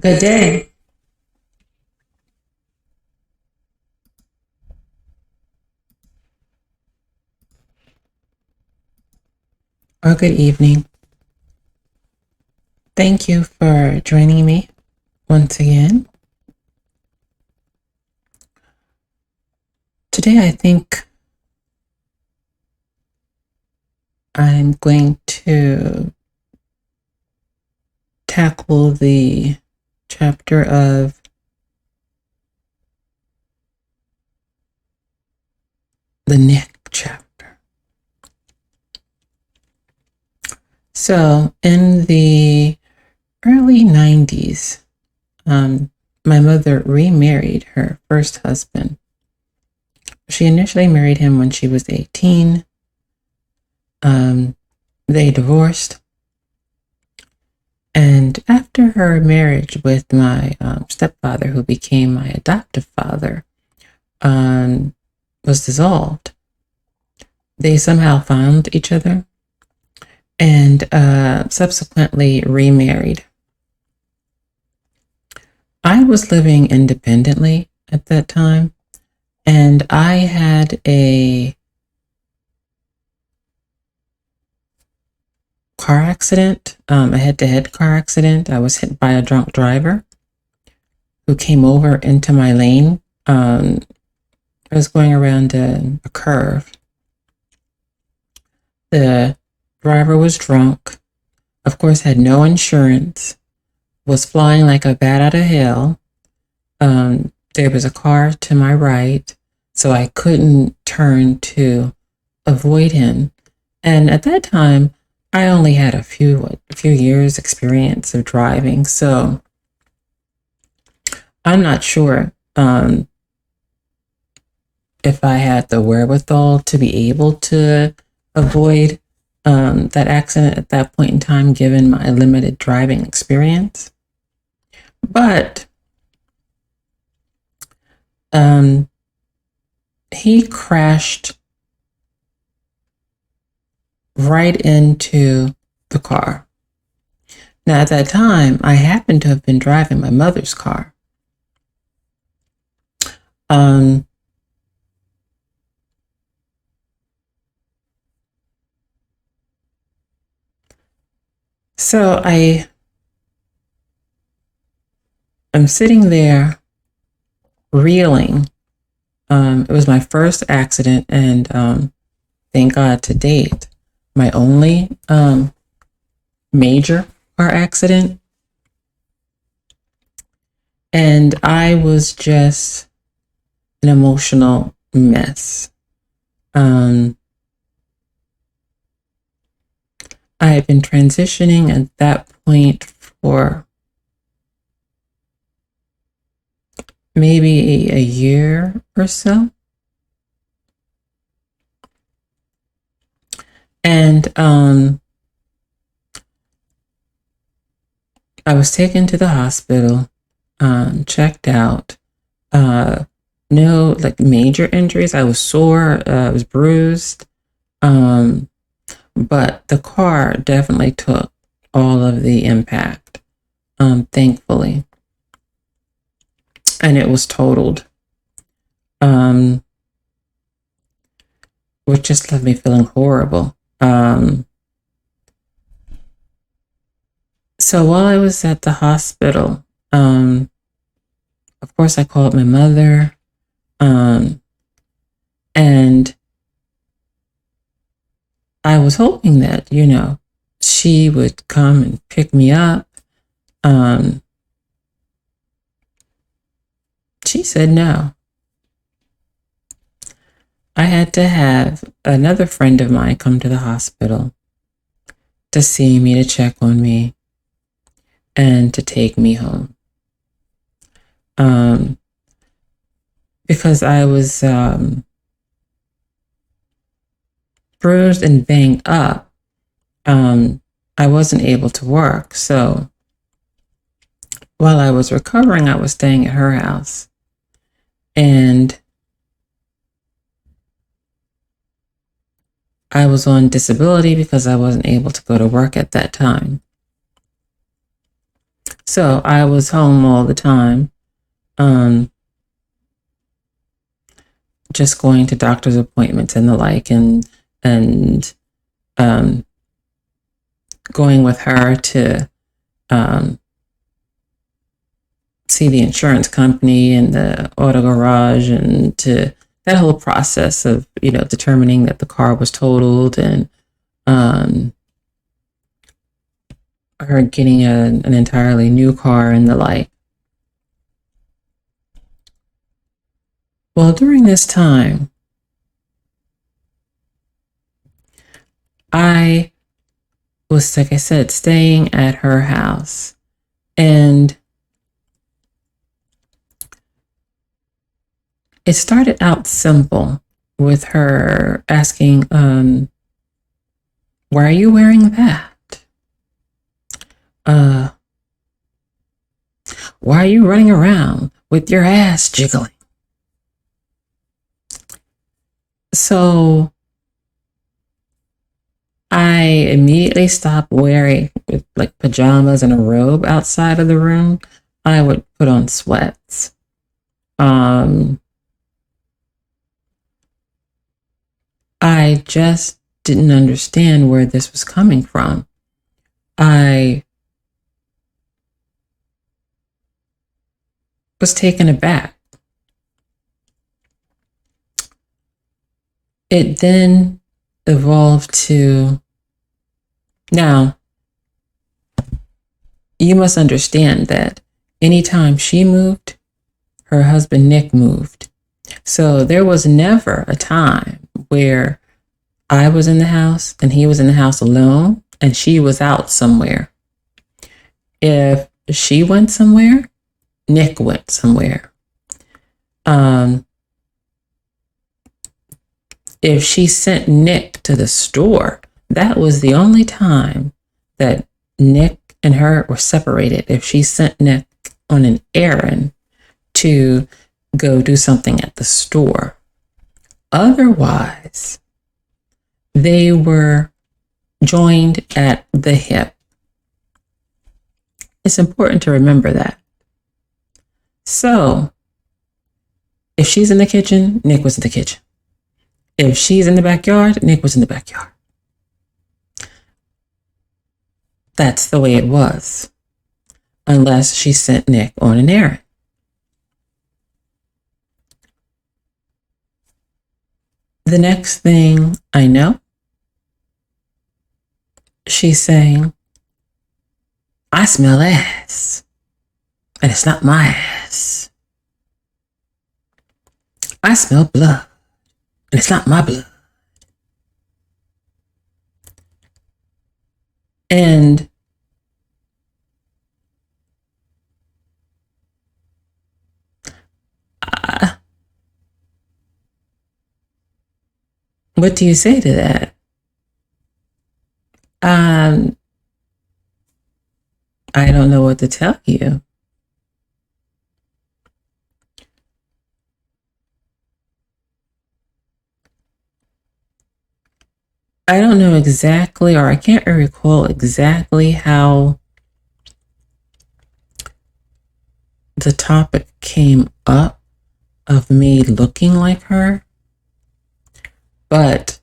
Good day or good evening. Thank you for joining me once again. Today, I think I'm going to tackle the chapter of the neck chapter. So, in the early 90s, my mother remarried her first husband. She initially married him when she was 18. They divorced. And after her marriage with my stepfather, who became my adoptive father, was dissolved, they somehow found each other and subsequently remarried. I was living independently at that time, and I had a car accident, a head-to-head car accident. I was hit by a drunk driver who came over into my lane. I was going around a curve. The driver was drunk, of course, had no insurance, was flying like a bat out of hell. There was a car to my right, so I couldn't turn to avoid him. And at that time, I only had a few years experience of driving, so I'm not sure if I had the wherewithal to be able to avoid that accident at that point in time, given my limited driving experience. But he crashed right into the car. Now, at that time, I happened to have been driving my mother's car. So I am sitting there reeling. It was my first accident, and thank God to date, my only major car accident. And I was just an emotional mess. I had been transitioning at that point for maybe a year or so. And I was taken to the hospital, checked out. No like major injuries. I was sore, I was bruised. But the car definitely took all of the impact, thankfully. And it was totaled, which just left me feeling horrible. So while I was at the hospital, of course, I called my mother, and I was hoping that, she would come and pick me up. She said no. I had to have another friend of mine come to the hospital to see me, to check on me, and to take me home. Because I was bruised and banged up, I wasn't able to work. So while I was recovering, I was staying at her house. And I was on disability because I wasn't able to go to work at that time. So I was home all the time, um, just going to doctor's appointments and the like, and um, going with her to um, see the insurance company and the auto garage, and to that whole process of determining that the car was totaled, and um, her getting an entirely new car and the like. Well, during this time, I was, like I said, staying at her house. And it started out simple with her asking, why are you wearing that? Uh, why are you running around with your ass jiggling? So I immediately stopped wearing like pajamas and a robe outside of the room. I would put on sweats. Um, I just didn't understand where this was coming from. I was taken aback. It then evolved to, now, you must understand that anytime she moved, her husband Nick moved. So there was never a time where I was in the house and he was in the house alone and she was out somewhere. If she went somewhere, Nick went somewhere. If she sent Nick to the store, that was the only time that Nick and her were separated. If she sent Nick on an errand to go do something at the store. Otherwise, they were joined at the hip. It's important to remember that. So, if she's in the kitchen, Nick was in the kitchen. If she's in the backyard, Nick was in the backyard. That's the way it was. Unless she sent Nick on an errand. The next thing I know, she's saying, I smell ass. And it's not my ass. I smell blood. And it's not my blood. And what do you say to that? I don't know what to tell you. I don't know exactly, or I can't recall exactly how the topic came up of me looking like her. But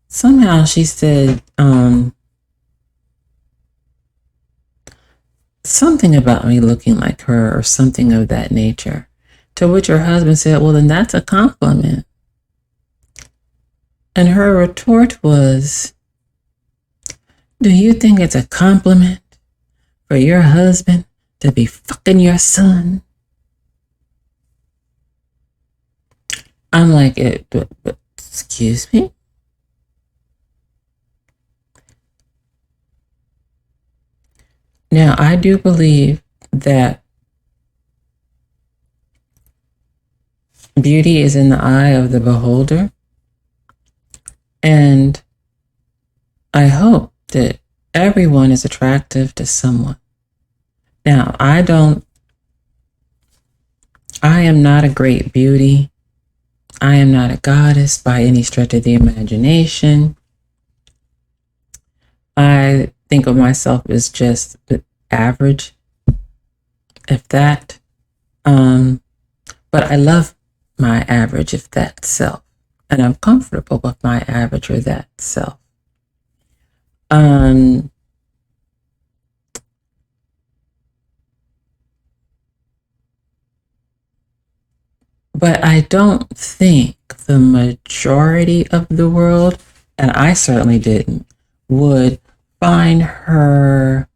somehow she said something about me looking like her or something of that nature. To which her husband said, well, then that's a compliment. And her retort was, do you think it's a compliment for your husband to be fucking your son? I'm like, but excuse me? Now, I do believe that beauty is in the eye of the beholder. And I hope that everyone is attractive to someone. Now, I am not a great beauty. I am not a goddess by any stretch of the imagination. I think of myself as just average if that, but I love my average if that self, and I'm comfortable with my average or that self. Um, but I don't think the majority of the world, and I certainly didn't, would find her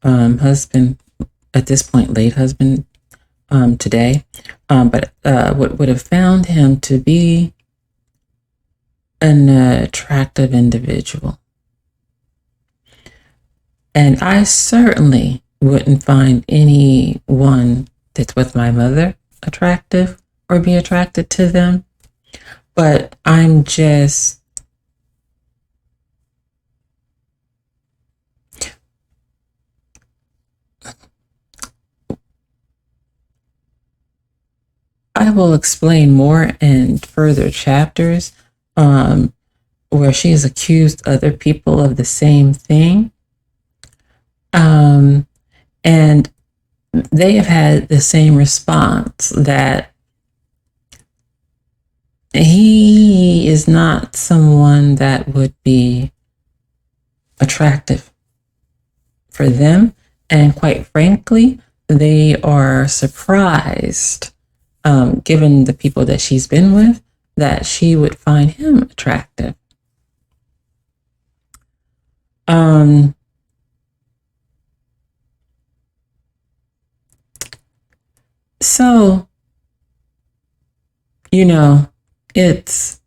husband, at this point, late husband, today, but would have found him to be an attractive individual. And I certainly wouldn't find anyone that's with my mother attractive or be attracted to them. But I'm just, I will explain more in further chapters where she has accused other people of the same thing. And they have had the same response, that he is not someone that would be attractive for them. And quite frankly, they are surprised, given the people that she's been with, that she would find him attractive. So, it's,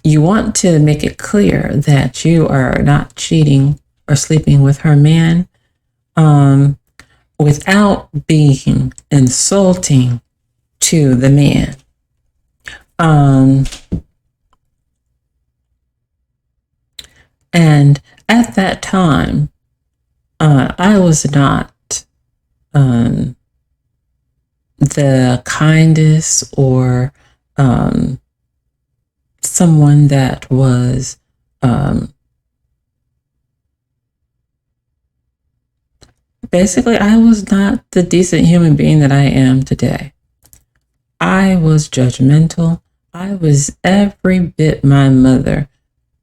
you want to make it clear that you are not cheating or sleeping with her man, without being insulting to the man. And at that time, I was not the kindest or someone that was basically, I was not the decent human being that I am today. I was judgmental. I was every bit my mother,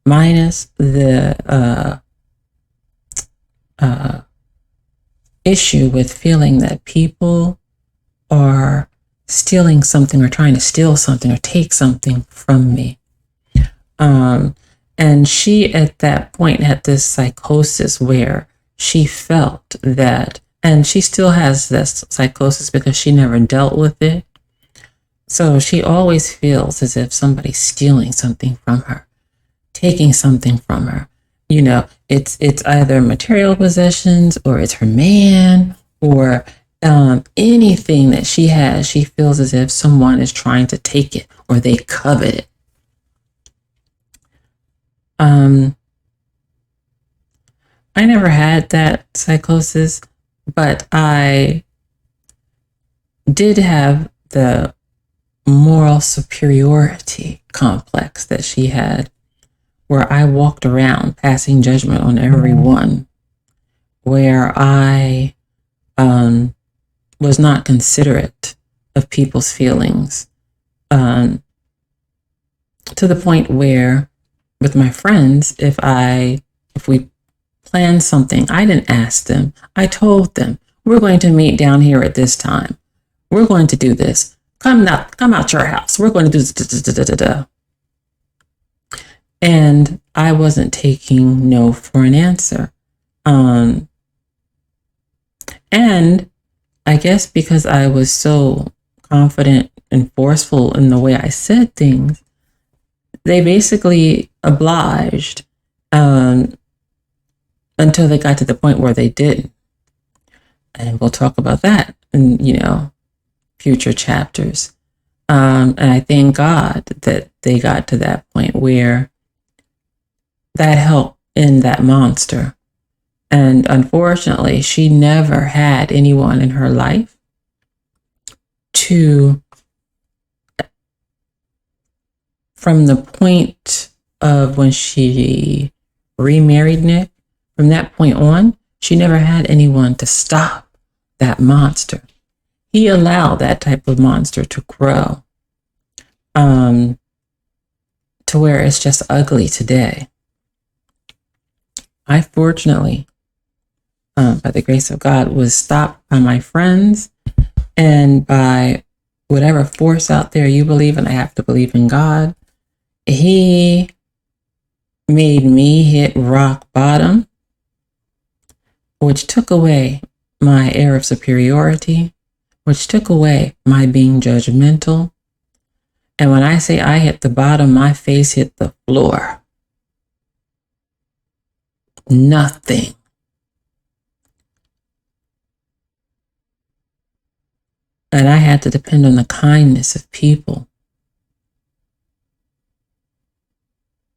minus the issue with feeling that people are stealing something or trying to steal something or take something from me. And she, at that point, had this psychosis where she felt that, and she still has this psychosis because she never dealt with it. So she always feels as if somebody's stealing something from her, taking something from her. It's either material possessions, or it's her man, or anything that she has. She feels as if someone is trying to take it, or they covet it. I never had that psychosis, but I did have the moral superiority complex that she had, where I walked around passing judgment on everyone, where I was not considerate of people's feelings, to the point where, with my friends, if we planned something, I didn't ask them. I told them, we're going to meet down here at this time. We're going to do this. Come out your house. We're going to do this. And I wasn't taking no for an answer. And I guess because I was so confident and forceful in the way I said things, they basically obliged, until they got to the point where they didn't. And we'll talk about that in, future chapters. And I thank God that they got to that point where that helped end that monster. And unfortunately, she never had anyone in her life to, from the point of when she remarried Nick, From that point on, she never had anyone to stop that monster. He allowed that type of monster to grow to where it's just ugly today. I fortunately, by the grace of God, was stopped by my friends and by whatever force out there you believe in. I have to believe in God. He made me hit rock bottom, which took away my air of superiority, which took away my being judgmental. And when I say I hit the bottom, my face hit the floor. Nothing. And I had to depend on the kindness of people.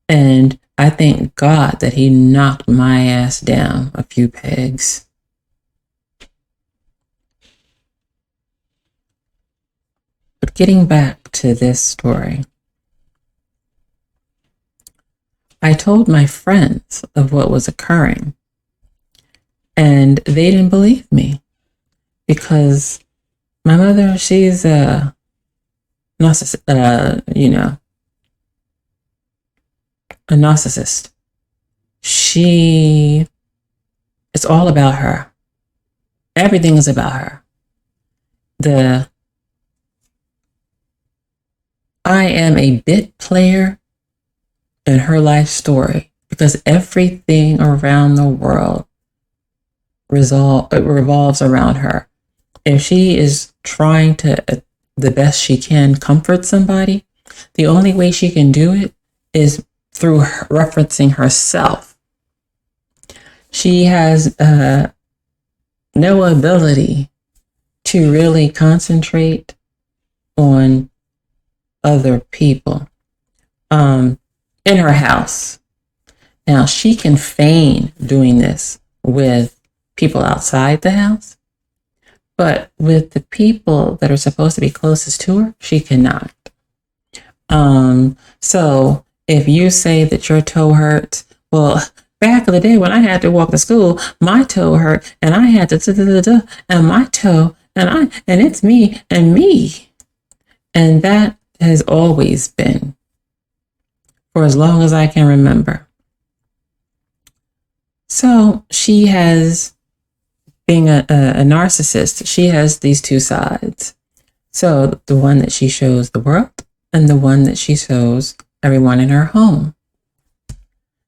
And I thank God that he knocked my ass down a few pegs. But getting back to this story, I told my friends of what was occurring, and they didn't believe me because my mother, she's a narcissist, a narcissist. It's all about her. Everything is about her. I am a bit player in her life story because everything around the world revolves around her. If she is trying to, the best she can, comfort somebody, the only way she can do it is through referencing herself. She has no ability to really concentrate on other people in her house. Now, she can feign doing this with people outside the house, but with the people that are supposed to be closest to her, she cannot. So if you say that your toe hurts, well, back in the day when I had to walk to school, my toe hurt and I had to and my toe and it's me and me. And that has always been for as long as I can remember. So she has, being a narcissist, she has these two sides. So the one that she shows the world and the one that she shows everyone in her home.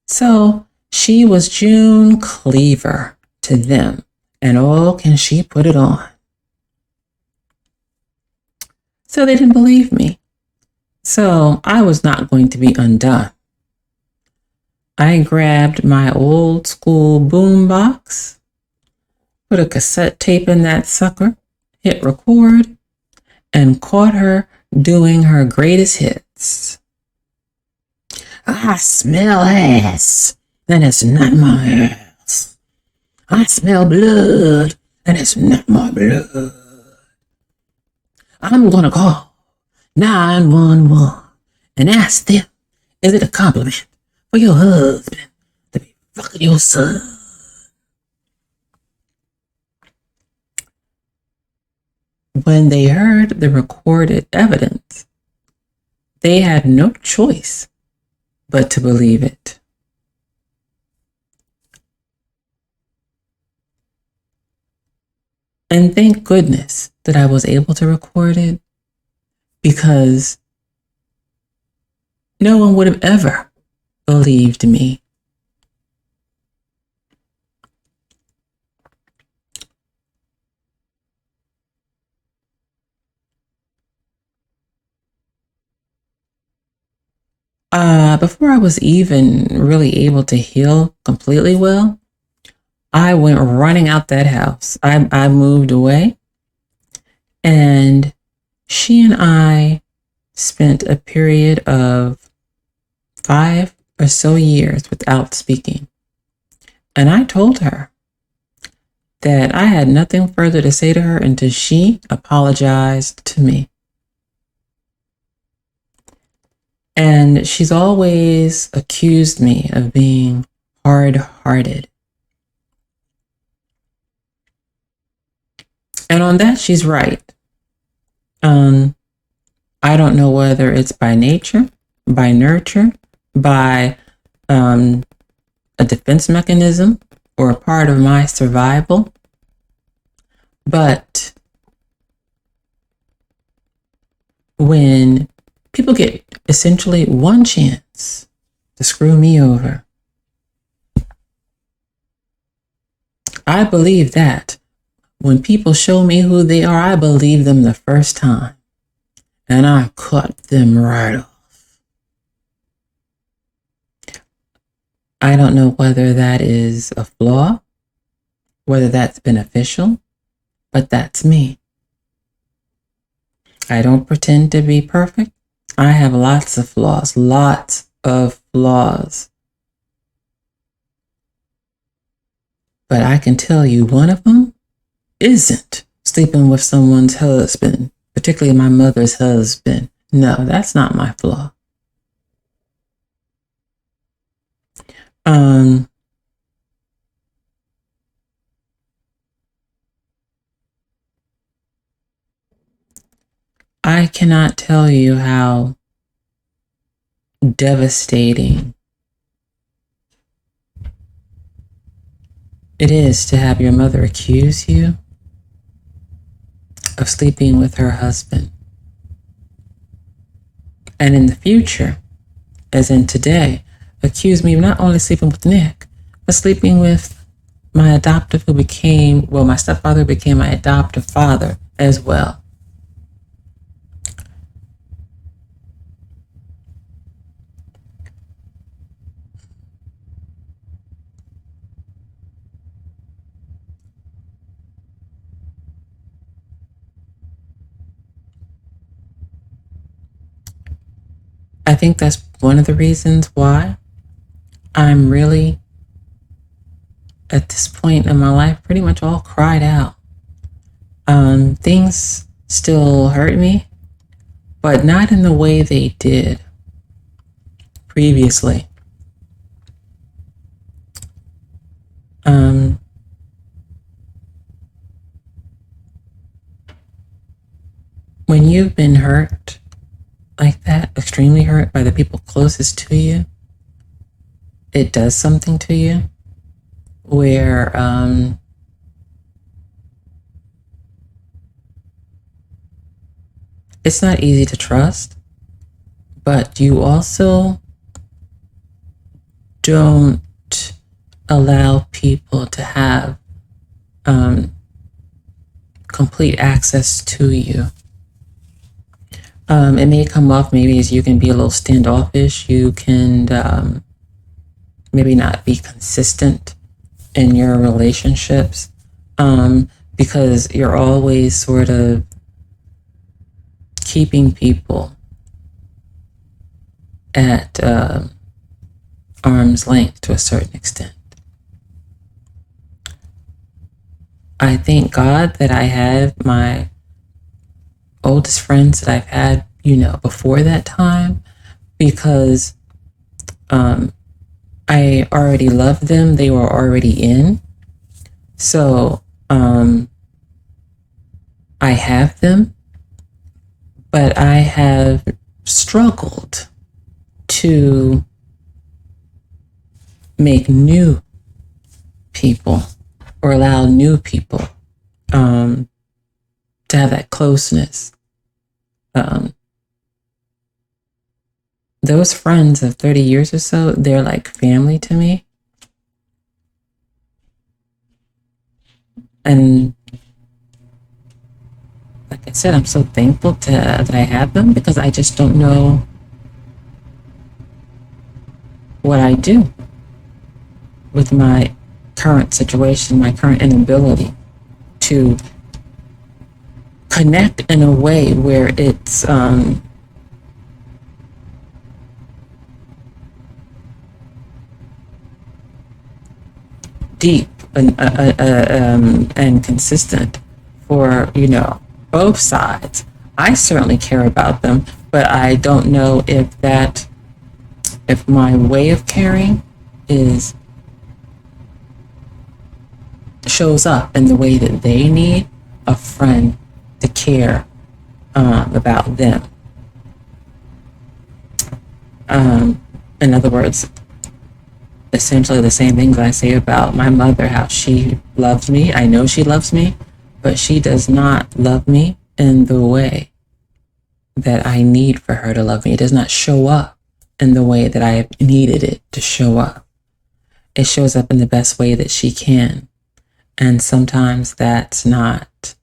So she was June Cleaver to them, and oh, can she put it on. So they didn't believe me. So I was not going to be undone. I grabbed my old school boom box, put a cassette tape in that sucker, hit record, and caught her doing her greatest hits. I smell ass, and it's not my ass. I smell blood, and it's not my blood. I'm gonna call 911 and ask them, is it a compliment for your husband to be fucking your son? When they heard the recorded evidence, they had no choice but to believe it. And thank goodness that I was able to record it, because no one would have ever believed me. Before I was even really able to heal completely well, I went running out that house. I moved away, and she and I spent a period of 5 or so years without speaking. And I told her that I had nothing further to say to her until she apologized to me. And she's always accused me of being hard-hearted. And on that, she's right. I don't know whether it's by nature, by nurture, by a defense mechanism, or a part of my survival, but when people get essentially one chance to screw me over, I believe that when people show me who they are, I believe them the first time, and I cut them right off. I don't know whether that is a flaw, whether that's beneficial, but that's me. I don't pretend to be perfect. I have lots of flaws, lots of flaws. But I can tell you one of them isn't sleeping with someone's husband, particularly my mother's husband. No, that's not my flaw. I cannot tell you how devastating it is to have your mother accuse you of sleeping with her husband. And in the future, as in today, accuse me of not only sleeping with Nick, but sleeping with my adoptive who became, well, my stepfather became my adoptive father as well. I think that's one of the reasons why I'm really, at this point in my life, pretty much all cried out. Things still hurt me, but not in the way they did previously. When you've been hurt like that, extremely hurt by the people closest to you, it does something to you where it's not easy to trust, but you also don't allow people to have complete access to you. It may come off maybe as you can be a little standoffish. You can maybe not be consistent in your relationships because you're always sort of keeping people at arm's length to a certain extent. I thank God that I have my oldest friends that I've had, before that time, because I already loved them. They were already in. So I have them, but I have struggled to make new people or allow new people to have that closeness. Those friends of 30 years or so, they're like family to me. And like I said, I'm so thankful that I have them, because I just don't know what I do with my current situation, my current inability to connect in a way where it's deep and consistent for both sides. I certainly care about them, but I don't know if my way of caring shows up in the way that they need, a friend to care about them. In other words, essentially the same things I say about my mother, how she loves me. I know she loves me, but she does not love me in the way that I need for her to love me. It does not show up in the way that I have needed it to show up. It shows up in the best way that she can. And sometimes that's not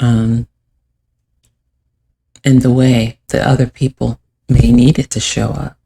in the way that other people may need it to show up.